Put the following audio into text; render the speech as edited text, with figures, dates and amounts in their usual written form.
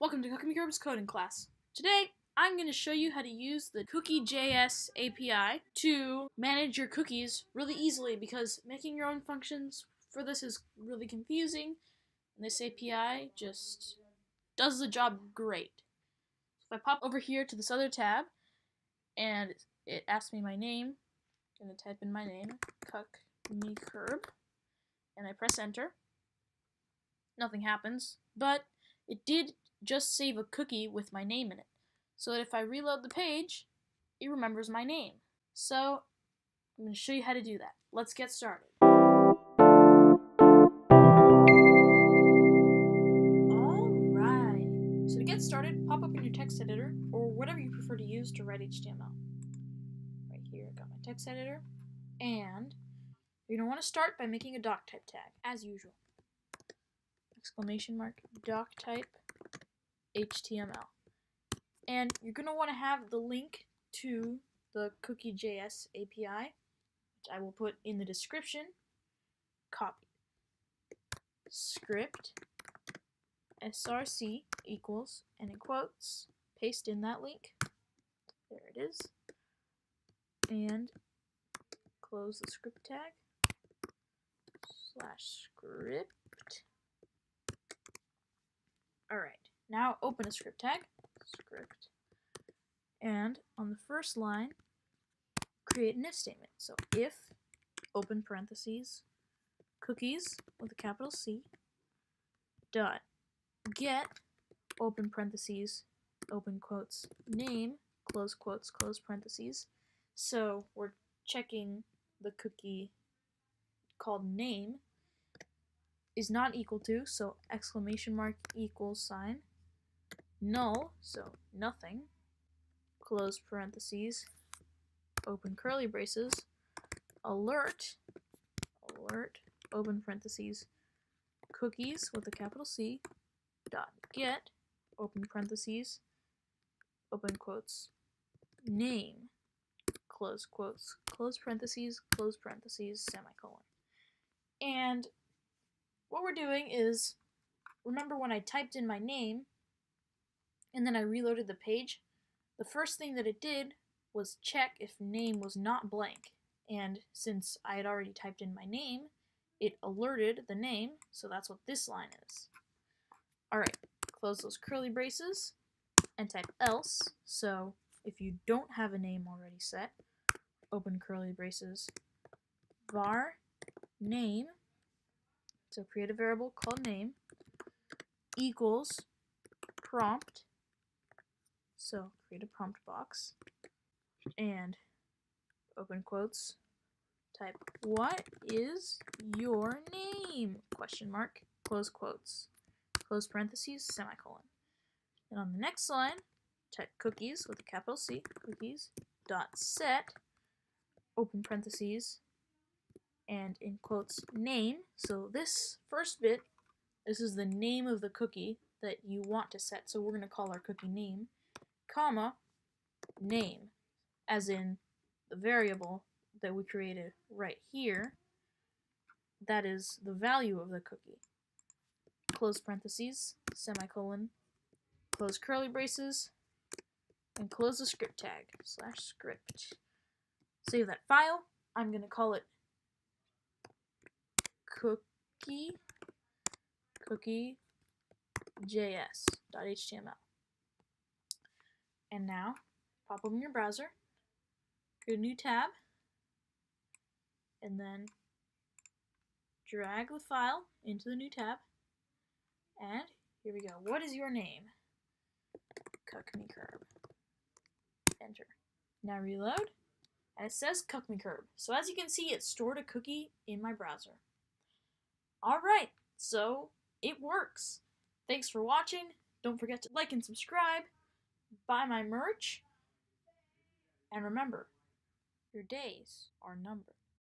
Welcome to Cukmekerb's coding class. Today, I'm going to show you how to use the Cookie.js API to manage your cookies really easily, because making your own functions for this is really confusing, and this API just does the job great. If I pop over here to this other tab, and it asks me my name, I'm going to type in my name, Cukmekerb, and I press enter. Nothing happens, but it did just save a cookie with my name in it, so that if I reload the page, it remembers my name. So I'm going to show you how to do that. Let's get started. Alright, so to get started, pop open your text editor, or whatever you prefer to use to write HTML. Right here, I got my text editor, and you're going to want to start by making a doc type tag, as usual. Exclamation mark, doc type, HTML. And you're going to want to have the link to the Cookie.js API, which I will put in the description. Copy. Script src equals, and in quotes, paste in that link. There it is. And close the script tag. /script. Alright, now open a script tag. Script. And on the first line, create an if statement. So if, open parentheses, cookies with a capital C, dot get, open parentheses, open quotes, name, close quotes, close parentheses. So we're checking the cookie called name is not equal to, so exclamation mark equals sign, null, so nothing, close parentheses, open curly braces, alert, open parentheses, cookies with a capital C, dot get, open parentheses, open quotes, name, close quotes, close parentheses, semicolon. And what we're doing is, remember when I typed in my name and then I reloaded the page, the first thing that it did was check if name was not blank. And since I had already typed in my name, it alerted the name, so that's what this line is. Alright, close those curly braces and type else. So if you don't have a name already set, open curly braces, var name, so create a variable called name, equals prompt, so create a prompt box, and open quotes, type what is your name, question mark, close quotes, close parentheses, semicolon. And on the next line, type cookies with a capital C, cookies, dot set, open parentheses, and in quotes, name. So this first bit, this is the name of the cookie that you want to set, so we're going to call our cookie name, comma, name, as in the variable that we created right here, that is the value of the cookie. Close parentheses, semicolon, close curly braces, and close the script tag, /script. Save that file. I'm going to call it cookie.js.html. And now, pop open your browser, create a new tab, and then drag the file into the new tab. And here we go. What is your name? Cukmekerb. Enter. Now reload, and it says Cukmekerb. So as you can see, it stored a cookie in my browser. Alright, so it works. Thanks for watching. Don't forget to like and subscribe, buy my merch, and remember, your days are numbered.